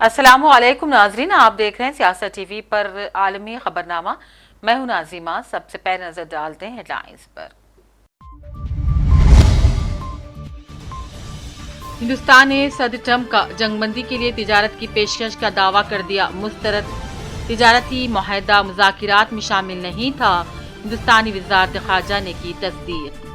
अस्सलामु अलैकुम नाजरीन, आप देख रहे हैं सियासत टीवी पर आलमी खबरनामा। मैं हूं नाजिमा। सबसे पहले नजर डालते हैं हेडलाइंस पर। हिंदुस्तान ने सदर ट्रंप का जंगबंदी के लिए तिजारत की पेशकश का दावा कर दिया मुस्तरद। तिजारती मुआहदा मुज़ाकिरात में शामिल नहीं था, हिंदुस्तानी वज़ारत ख़ारजा ने की तस्दीक।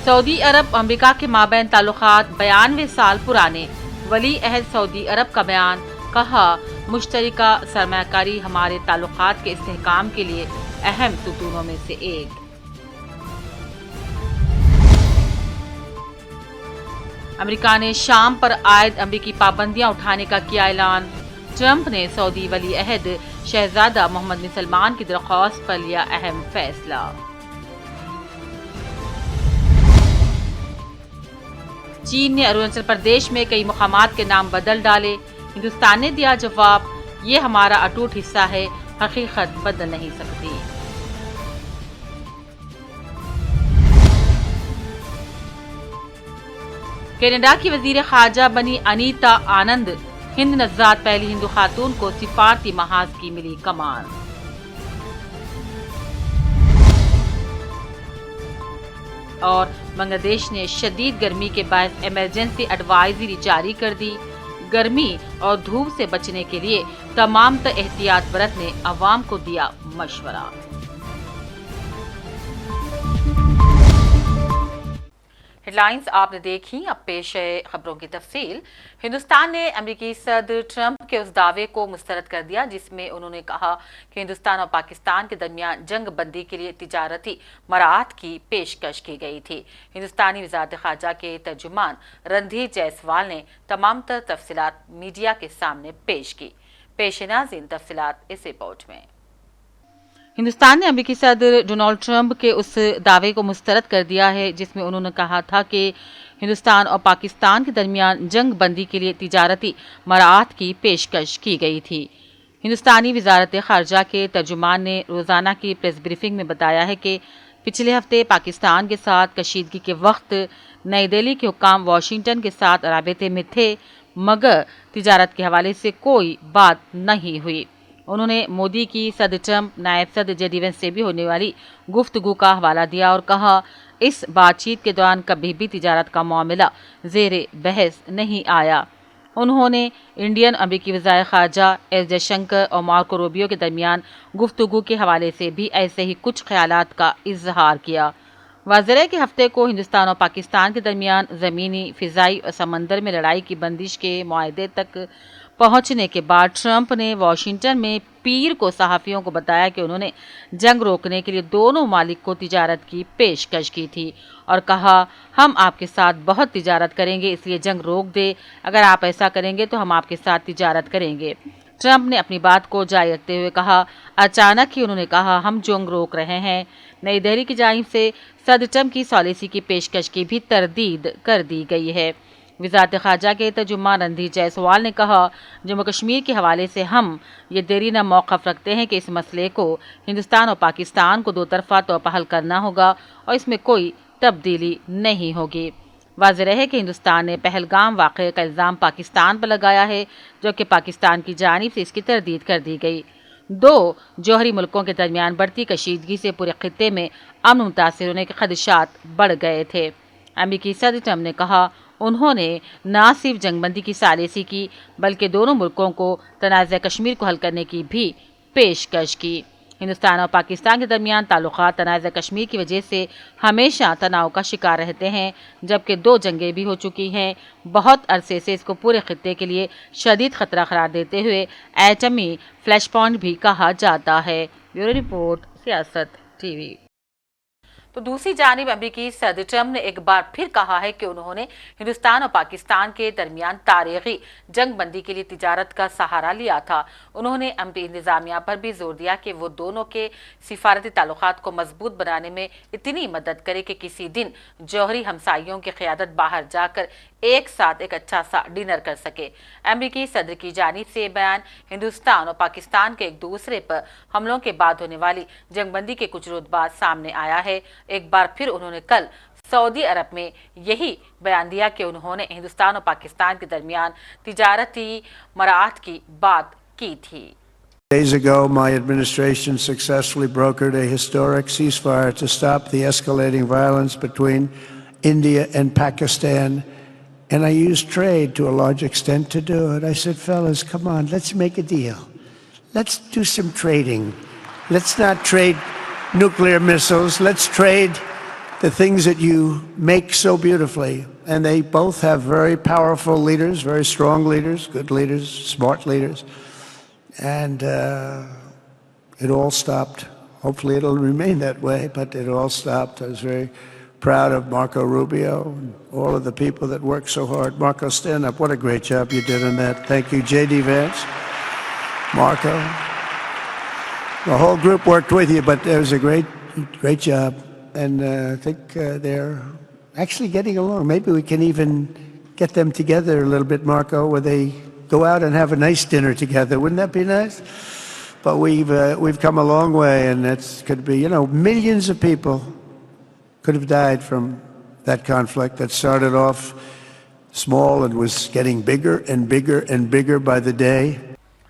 सऊदी अरब अमेरिका के माबैन ताल्लुकात 92 साल पुराने। वली अहद सऊदी अरब का बयान, कहा मुश्तरका सरमायाकारी हमारे ताल्लुकात के इस्तेहकाम के लिए अहम सुतूनों में से एक। अमेरिका ने शाम पर आयद अमरीकी पाबंदियां उठाने का किया ऐलान। ट्रंप ने सऊदी वली अहद शहजादा मोहम्मद बिन सलमान की दरख्वास्त पर लिया अहम फैसला। चीन ने अरुणाचल प्रदेश में कई मुकामात के नाम बदल डाले। हिंदुस्तान ने दिया जवाब, ये हमारा अटूट हिस्सा है, हकीकत बदल नहीं सकती। कनाडा की वजीर खारजा बनी अनीता आनंद। हिंद नज़ात पहली हिंदू खातून को सिफारती महाज की मिली कमान। और बांग्लादेश ने शदीद गर्मी के बायस इमरजेंसी एडवाइजरी जारी कर दी। गर्मी और धूप से बचने के लिए तमाम एहतियात बरतने अवाम को दिया मशवरा। हेडलाइंस आपने देखी, अब पेश है खबरों की तफसील। हिंदुस्तान ने अमेरिकी सदर ट्रंप के उस दावे को मुस्तरद कर दिया जिसमें उन्होंने कहा कि हिंदुस्तान और पाकिस्तान के दरमियान जंग बंदी के लिए तिजारती मराहत की पेशकश की गई थी। हिंदुस्तानी वज़ारत ख़ारजा के तर्जुमान रणधीर जायसवाल ने तमाम तफसीलात मीडिया के सामने पेश की। पेश नाज़रीन तफसीलात इस रिपोर्ट में। हिंदुस्तान ने अमेरिकी सदर डोनाल्ड ट्रंप के उस दावे को मुस्तरद कर दिया है जिसमें उन्होंने कहा था कि हिंदुस्तान और पाकिस्तान के दरमियान जंग बंदी के लिए तिजारती मराहत की पेशकश की गई थी। हिंदुस्तानी वज़ारत ख़ारजा के तर्जुमान ने रोज़ाना की प्रेस ब्रीफिंग में बताया है कि पिछले हफ्ते पाकिस्तान के साथ कशीदगी के वक्त नई दिल्ली के हुक्काम वाशिंगटन के साथ राबते में थे, मगर तिजारत के हवाले से कोई बात नहीं हुई। उन्होंने मोदी की सदर ट्रंप नायब सदर जेडी वेंस से भी होने वाली गुफ्तगू का हवाला दिया और कहा इस बातचीत के दौरान कभी भी तिजारत का मामला ज़ेरे बहस नहीं आया। उन्होंने इंडियन अमेरिकी वज़ीर ख़ारजा एस जयशंकर और मार्को रूबियो के दरमियान गुफ्तगू के हवाले से भी ऐसे ही कुछ ख्यालात का इजहार किया। वाज़ेह है कि हफ्ते को हिंदुस्तान और पाकिस्तान के दरमियान ज़मीनी, फ़िज़ाई और समंदर में लड़ाई की बंदिश के मुआहदे तक पहुंचने के बाद ट्रंप ने वाशिंगटन में पीर को सहाफ़ियों को बताया कि उन्होंने जंग रोकने के लिए दोनों मालिक को तिजारत की पेशकश की थी और कहा हम आपके साथ बहुत तिजारत करेंगे, इसलिए जंग रोक दे। अगर आप ऐसा करेंगे तो हम आपके साथ तिजारत करेंगे। ट्रंप ने अपनी बात को जारी रखते हुए कहा, अचानक ही उन्होंने कहा हम जंग रोक रहे हैं। नई दिल्ली की जानिब से सदर ट्रंप की सॉलिसी की पेशकश की भी तरदीद कर दी गई है। वज़ारत ख़ारजा के तर्जुमान रणधीर जायसवाल ने कहा, जम्मू कश्मीर के हवाले से हम ये देरी न मौक़िफ़ रखते हैं कि इस मसले को हिंदुस्तान और पाकिस्तान को दो तरफ़ा तौर पर हल करना होगा और इसमें कोई तब्दीली नहीं होगी। वाज़ेह है कि हिंदुस्तान ने पहलगाम वाक़े का इल्ज़ाम पाकिस्तान पर लगाया है, जबकि पाकिस्तान की जानिब से इसकी तरदीद कर दी गई। दो जौहरी मुल्कों के दरमियान बढ़ती कशीदगी से पूरे खित्ते में अमन मुतासिर होने के खदशात बढ़ गए थे। अमेरिकी सदर ट्रंप ने कहा उन्होंने न सिर्फ जंगबंदी की सालिसी की बल्कि दोनों मुल्कों को तनाज़ा कश्मीर को हल करने की भी पेशकश की। हिंदुस्तान और पाकिस्तान के दरमियान ताल्लुकात तनाज़ा कश्मीर की वजह से हमेशा तनाव का शिकार रहते हैं, जबकि दो जंगें भी हो चुकी हैं। बहुत अरसे से इसको पूरे खित्ते के लिए शदीद खतरा करार देते हुए एटमी फ्लैश पॉइंट भी कहा जाता है। ब्यूरो रिपोर्ट, सियासत टीवी। तो दूसरी जानिब अमेरिकी सदर ट्रंप ने एक बार फिर कहा है कि उन्होंने हिंदुस्तान और पाकिस्तान के दरमियान तारीखी जंग बंदी के लिए तिजारत का सहारा लिया था। उन्होंने अमरीकी इंतजामिया पर भी जोर दिया कि वो दोनों के सिफारती ताल्लुकात को मजबूत बनाने में इतनी मदद करे कि किसी दिन जौहरी हमसाइयों की क़यादत बाहर जाकर एक साथ एक अच्छा सा डिनर कर सके। अमेरिकी सदर की जानिब से बयान हिंदुस्तान और पाकिस्तान के एक दूसरे पर हमलों के बाद होने वाली जंगबंदी के कुछ रोज बाद सामने आया है। एक बार फिर उन्होंने कल सऊदी अरब में यही बयान दिया कि उन्होंने हिंदुस्तान और पाकिस्तान के दरमियान तिजारती मराहत की बात की थी। Days ago, my administration successfully brokered a historic ceasefire to stop the escalating violence between India and Pakistan. And I used trade to a large extent to do it. I said, fellas, come on, let's make a deal. Let's do some trading. Let's not trade nuclear missiles. Let's trade the things that you make so beautifully. And they both have very powerful leaders, very strong leaders, good leaders, smart leaders. And it all stopped. Hopefully it'll remain that way, but it all stopped. I was very proud of Marco Rubio and all of the people that worked so hard. Marco, stand up. What a great job you did on that. Thank you, J.D. Vance, Marco. The whole group worked with you, but it was a great job. And I think they're actually getting along. Maybe we can even get them together a little bit, Marco, where they go out and have a nice dinner together. Wouldn't that be nice? But we've come a long way, and it could be, millions of people could have died from that conflict that started off small and was getting bigger and bigger and bigger by the day.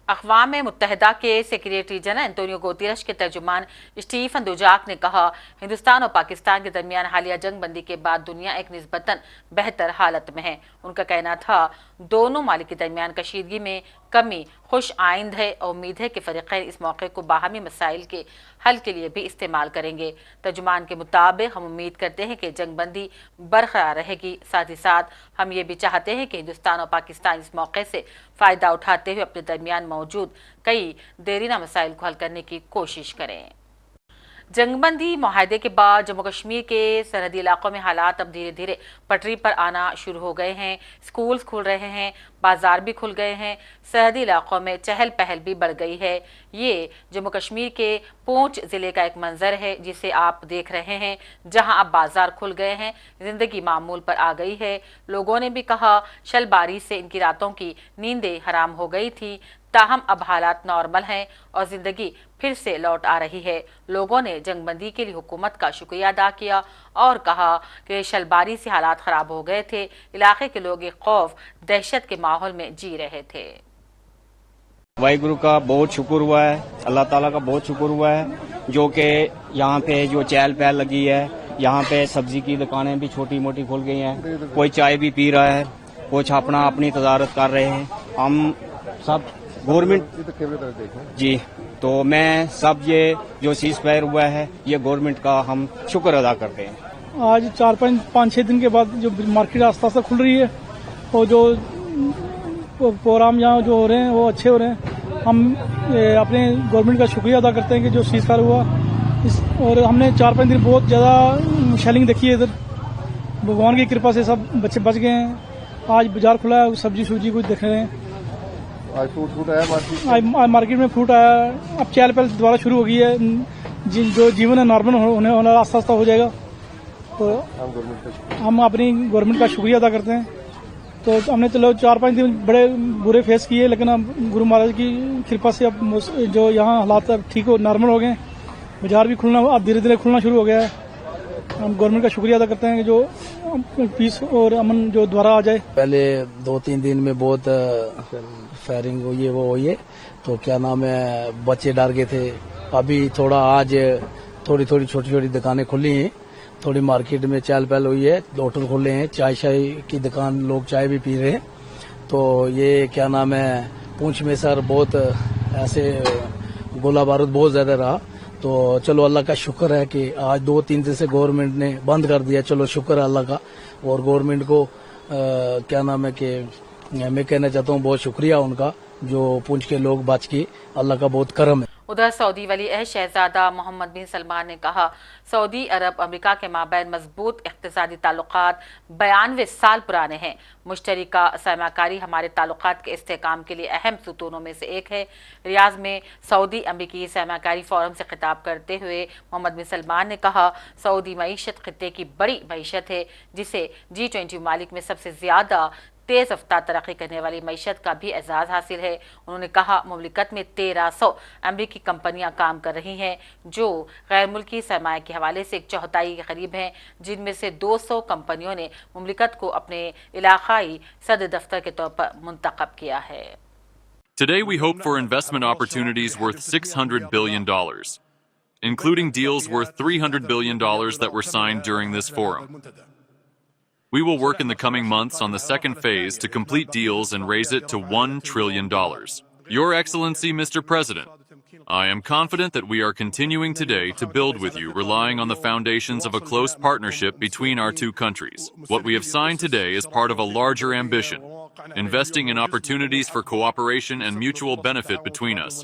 अक़वाम मुत्तहिदा के secretary general Antonio Guterres के तर्जुमान Stephen दुजाक ने कहा, हिंदुस्तान और पाकिस्तान के दरमियान हालिया जंग बंदी के बाद दुनिया एक निस्बतन बेहतर हालत में है। उनका कहना था, दोनों मालिक के दरमियान कशीदगी में कमी खुश आइंद है और उम्मीद है कि फरीक़ैन इस मौके को बाहमी मसाइल के हल के लिए भी इस्तेमाल करेंगे। तर्जुमान के मुताबिक हम उम्मीद करते हैं कि जंग बंदी बरकरार रहेगी। साथ ही साथ हम ये भी चाहते हैं कि हिंदुस्तान और पाकिस्तान इस मौके से फ़ायदा उठाते हुए अपने दरमियान मौजूद कई देरीना मसाइल को हल करने की कोशिश करें। जंगबंदी माहदे के बाद जम्मू कश्मीर के सरहदी इलाकों में हालात अब धीरे धीरे पटरी पर आना शुरू हो गए हैं। स्कूल्स खुल रहे हैं, बाजार भी खुल गए हैं, सरहदी इलाकों में चहल पहल भी बढ़ गई है। ये जम्मू कश्मीर के पूंछ ज़िले का एक मंजर है जिसे आप देख रहे हैं, जहां अब बाजार खुल गए हैं, जिंदगी मामूल पर आ गई है। लोगों ने भी कहा, शलबारी से इनकी रातों की नींदें हराम हो गई थी, ताहम अब हालात नॉर्मल हैं और ज़िंदगी फिर से लौट आ रही है। लोगों ने जंगबंदी के लिए हुकूमत का शुक्रिया अदा किया और कहा कि शलबारी से हालात ख़राब हो गए थे। इलाके के लोग एक खौफ दहशत के माहौल में जी रहे थे। वाहिगुरु का बहुत शुक्र हुआ है, अल्लाह ताला का बहुत शुक्र हुआ है, जो कि यहाँ पे जो चहल पहल लगी है। यहाँ पे सब्जी की दुकानें भी छोटी मोटी खुल गई हैं, कोई चाय भी पी रहा है, कुछ अपनी तजारत कर रहे हैं। हम सब गवर्नमेंट जी, तो मैं सब ये जो सीज फायर हुआ है, ये गवर्नमेंट का हम शुक्र अदा करते हैं। आज 4-5-6 दिन के बाद जो मार्केट आस्ता आस्ता खुल रही है और जो प्रोग्राम यहाँ जो हो रहे हैं वो अच्छे हो रहे हैं। हम अपने गवर्नमेंट का शुक्रिया अदा करते हैं कि जो सीज फायर हुआ और हमने 4-5 दिन बहुत ज़्यादा शेलिंग देखी है। इधर भगवान की कृपा से सब बच्चे बच गए हैं। आज बाजार खुला है, सब्जी सूजी कुछ देख रहे हैं। आज फ्रूट आया मार्केट में फ्रूट आया। अब चहल पहल दोबारा शुरू हो गई है, जो जीवन है नॉर्मल होने आस्ता आस्ता हो जाएगा। तो हम अपनी गवर्नमेंट का शुक्रिया अदा करते हैं। तो हमने चलो 4-5 दिन बड़े बुरे फेस किए, लेकिन अब गुरु महाराज की कृपा से अब जो यहाँ हालात अब ठीक हो नॉर्मल हो गए। बाजार भी खुलना अब धीरे धीरे खुलना शुरू हो गया है। हम गवर्नमेंट का शुक्रिया अदा करते हैं कि जो पीस और अमन जो दोबारा आ जाए। पहले 2-3 दिन में बहुत फायरिंग हुई है, वो हुई है, तो क्या नाम है, बच्चे डर गए थे। अभी थोड़ा आज थोड़ी छोटी छोटी दुकानें खुली हैं, थोड़ी मार्केट में चहल पहल हुई है, होटल खुले हैं, चाय की दुकान, लोग चाय भी पी रहे हैं। तो ये क्या नाम है, पूंछ में सर बहुत ऐसे गोला बारूद बहुत ज्यादा रहा। तो चलो अल्लाह का शुक्र है कि आज 2-3 दिन से गवर्नमेंट ने बंद कर दिया। चलो शुक्र है अल्लाह का, और गवर्नमेंट को क्या नाम है कि मैं कहना चाहता हूँ बहुत शुक्रिया उनका, जो पूंछ के लोग बच के, अल्लाह का बहुत करम है। उधर सऊदी वली अहद शहजादा मोहम्मद बिन सलमान ने कहा, सऊदी अरब अमेरिका के माबैन मजबूत इक़्तिसादी ताल्लुकात 92 साल पुराने हैं। मुश्तरका सरमाकारी हमारे ताल्लुकात के इस्तेहकाम के लिए अहम सुतूनों में से एक है। रियाज में सऊदी अमरीकी सरमाकारी फोरम से खिताब करते हुए मोहम्मद बिन सलमान ने कहा, सऊदी मईशत खित्ते की बड़ी मईशत है, जिसे G20 ममालिक में सबसे ज्यादा तेज़ रफ्तार तरक्की करने वाली मईशत का भी एजाज़ हासिल है। उन्होंने कहा मुमलिकत में 1300 अमरीकी कंपनियां काम कर रही हैं जो गैर मुल्की सरमाया के हवाले से 1/4 के करीब हैं, जिनमें से 200 कंपनियों ने मुमलिकत को अपने इलाकाई सदर दफ्तर के तौर पर मुंतखब किया है। Today we hope for investment opportunities worth $600 billion, including deals worth $300 billion that were signed during this forum. We will work in the coming months on the second phase to complete deals and raise it to $1 trillion. Your Excellency, Mr. President, I am confident that we are continuing today to build with you, relying on the foundations of a close partnership between our two countries. What we have signed today is part of a larger ambition, investing in opportunities for cooperation and mutual benefit between us.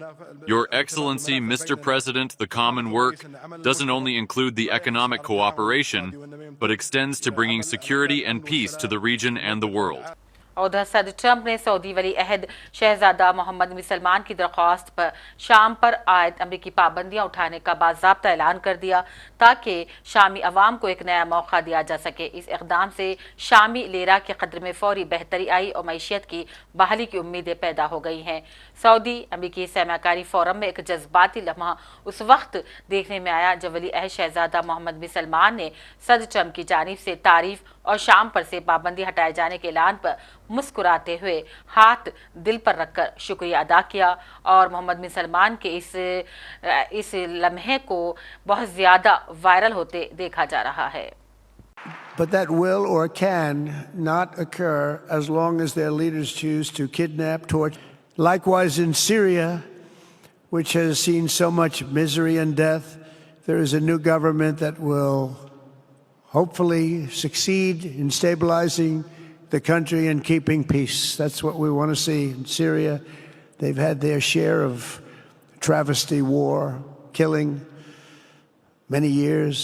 Your Excellency, Mr. President, the common work doesn't only include the economic cooperation, but extends to bringing security and peace to the region and the world. उधर सदर Trump ने Saudi वली अहद शहजादा मोहम्मद बिन सलमान की दरख्वास्त पर शाम पर आयद अमरीकी पाबंदियां उठाने का बाज़ाब्ता ऐलान कर दिया ताकि शामी अवाम को एक नया मौका दिया जा सके। इस इक़दाम से शामी लेरा के कदर में फौरी बेहतरी आई और मईशियत की बहाली की उम्मीदें पैदा हो गई हैं। सऊदी अमरीकी सरमाकारी फोरम में एक जज्बाती लम्हा उस वक्त देखने में आया जब वली अहद शहजादा मोहम्मद बिन सलमान ने सदर ट्रंप की जानिब से तारीफ और शाम पर से पाबंदी हटाए जाने के ऐलान पर मुस्कुराते हुए हाथ दिल पर रखकर शुक्रिया अदा किया और मोहम्मद बिन सलमान के इस लम्हे को बहुत ज़्यादा वायरल होते देखा जा रहा है। But that will or can not occur as long as their leaders choose to kidnap, torture. Likewise in Syria, which has seen so much misery and death, there is a new government that will hopefully succeed in stabilizing the country and keeping peace. That's what we want to see in Syria. They've had their share of travesty, war, killing, many years.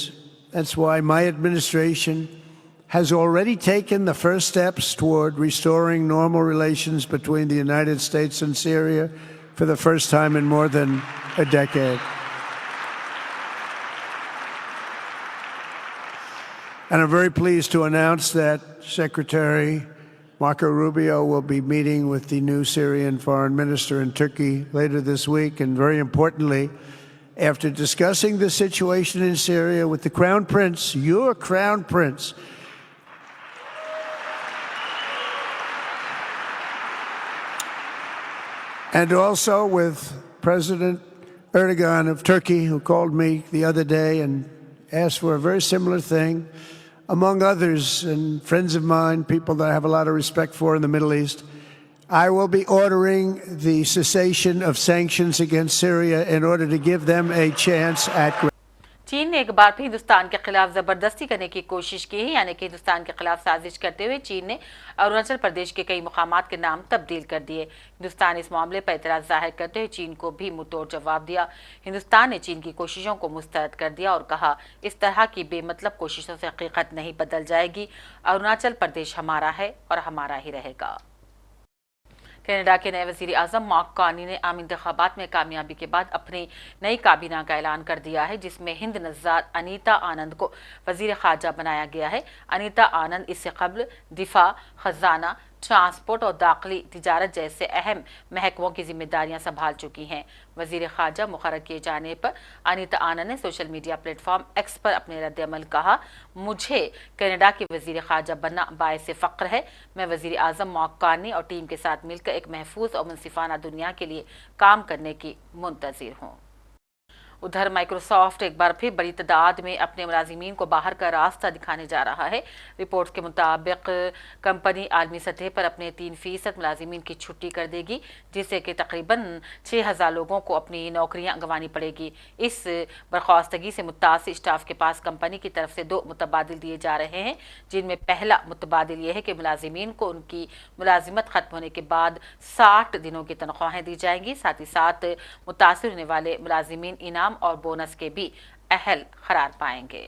That's why my administration has already taken the first steps toward restoring normal relations between the United States and Syria for the first time in more than a decade. And I'm very pleased to announce that Secretary Marco Rubio will be meeting with the new Syrian foreign minister in Turkey later this week. And very importantly, after discussing the situation in Syria with the Crown Prince, your Crown Prince, and also with President Erdogan of Turkey, who called me the other day and asked for a very similar thing, among others, and friends of mine, people that I have a lot of respect for in the Middle East, I will be ordering the cessation of sanctions against Syria in order to give them a chance at. चीन ने एक बार फिर हिंदुस्तान के खिलाफ जबरदस्ती करने की कोशिश की है, यानी कि हिंदुस्तान के खिलाफ साजिश करते हुए चीन ने अरुणाचल प्रदेश के कई मुकामात के नाम तब्दील कर दिए। हिंदुस्तान इस मामले पर एतराज जाहिर करते हुए चीन को भी मुंहतोड़ जवाब दिया। हिंदुस्तान ने चीन की कोशिशों को मुस्तरद कर दिया और कहा इस तरह की बेमतलब कोशिशों से हकीकत नहीं बदल जाएगी। अरुणाचल प्रदेश हमारा है और हमारा ही रहेगा। कनाडा के नए वज़ीर आज़म मार्क कार्नी ने आम इंतखाबात में कामयाबी के बाद अपनी नई काबीना का ऐलान कर दिया है, जिसमें हिंद नज़ार अनीता आनंद को वज़ीर ख़ारजा बनाया गया है। अनीता आनंद इससे क़ब्ल दिफा, ख़जाना, ट्रांसपोर्ट और दाखिली तिजारत जैसे अहम महकमों की जिम्मेदारियां संभाल चुकी हैं। वज़ीर ख़ारजा मुक़र्रर किए जाने पर अनीता आनंद ने सोशल मीडिया प्लेटफॉर्म एक्स पर अपने रद्द-ए-अमल कहा, मुझे कनाडा की वज़ीर ख़ारजा बनना बायस फ़ख्र है। मैं वज़ीर आज़म मार्क कार्नी और टीम के साथ मिलकर एक महफूज और मुनसिफाना दुनिया के लिए काम करने की मुंतज़िर हूँ। उधर माइक्रोसॉफ्ट एक बार फिर बड़ी तादाद में अपने मुलाजिमीन को बाहर का रास्ता दिखाने जा रहा है। रिपोर्ट्स के मुताबिक कंपनी आलमी सतह पर अपने 3% मुलाजिमीन की छुट्टी कर देगी, जिससे कि तकरीबन 6000 लोगों को अपनी नौकरियां गंवानी पड़ेगी। इस बर्खास्तगी से मुतासिर स्टाफ के पास कंपनी की तरफ से 2 मुतबादिल दिए जा रहे हैं, जिनमें पहला मुतबादिल यह है कि मुलाजिमीन को उनकी मुलाजिमत ख़त्म होने के बाद 60 दिनों की तनख्वाहें दी जाएंगी। साथ ही साथ मुतासिर होने वाले मुलाजिमीन इनाम और बोनस के भी अहल करार पाएंगे।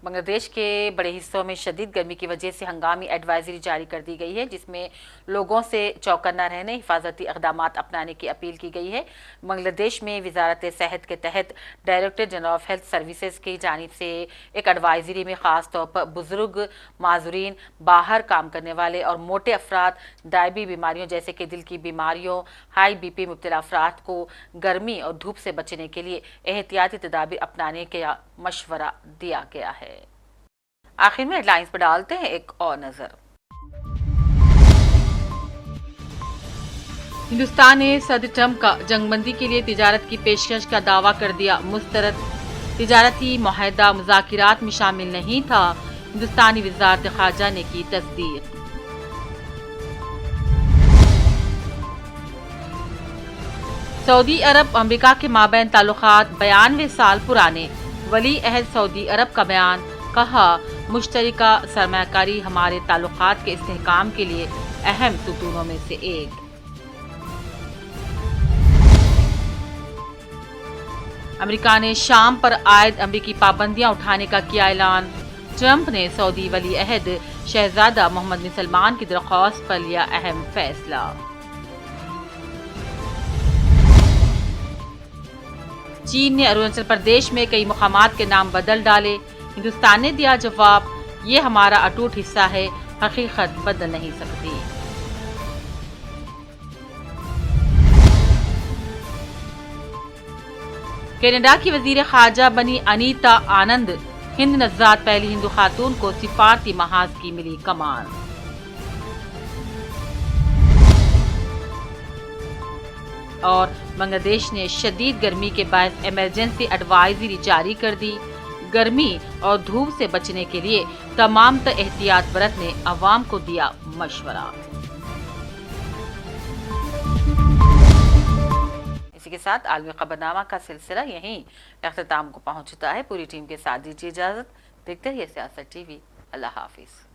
बांग्लादेश के बड़े हिस्सों में शदीद गर्मी की वजह से हंगामी एडवाइजरी जारी कर दी गई है, जिसमें लोगों से चौकन्ना रहने, हिफाजती इक़दामात अपनाने की अपील की गई है। बांग्लादेश में वजारत सेहत के तहत director general of health services की जानिब से एक एडवाइजरी में ख़ास तौर पर बुजुर्ग, माजूरीन, बाहर काम करने वाले और मोटे अफराद, दायबी बीमारियों जैसे कि दिल की बीमारियों, हाई BP मुब्तला अफराद को गर्मी और धूप से बचने के लिए एहतियाती तदाबीर अपनाने का मशवरा दिया गया है। आखिर में हेडलाइंस पर डालते हैं एक और नजर। हिंदुस्तान ने सदर ट्रंप का जंगबंदी के लिए तिजारत की पेशकश का दावा कर दिया मुस्तरद। तिजारती मुआहदा मुज़ाकिरात में शामिल नहीं था, हिंदुस्तानी वज़ारत ख़ारजा ने की तस्दीक। सऊदी अरब अमेरिका के माबैन ताल्लुकात 92 साल पुराने, वली अहद सऊदी अरब का बयान, कहा मुश्तरका सरमायाकारी हमारे ताल्लुकात के इस्तेहकाम के लिए अहम सुतूनों में से एक। अमेरिका ने शाम पर आयद अमेरिकी पाबंदियां उठाने का किया ऐलान। ट्रंप ने सऊदी वली अहद शहजादा मोहम्मद बिन सलमान की दरख्वास्त पर लिया अहम फैसला। चीन ने अरुणाचल प्रदेश में कई मुकामात के नाम बदल डाले। हिंदुस्तान ने दिया जवाब, ये हमारा अटूट हिस्सा है, हकीकत बदल नहीं सकती। कनाडा की वजीर खारजा बनी अनीता आनंद, हिंद नज़ात पहली हिंदू खातून को सिफारती महाज की मिली कमान। और बांग्लादेश ने शदीद गर्मी के बायस इमरजेंसी एडवाइजरी जारी कर दी। गर्मी और धूप से बचने के लिए तमाम एहतियात बरतने अवाम को दिया मशवरा। इसी के साथ आलमी खबरनामा का सिलसिला यहीं अख्ताम को पहुंचता है। पूरी टीम के साथ दीजिए इजाजत। देखते रहिए सियासत TV। अल्लाह हाफिज।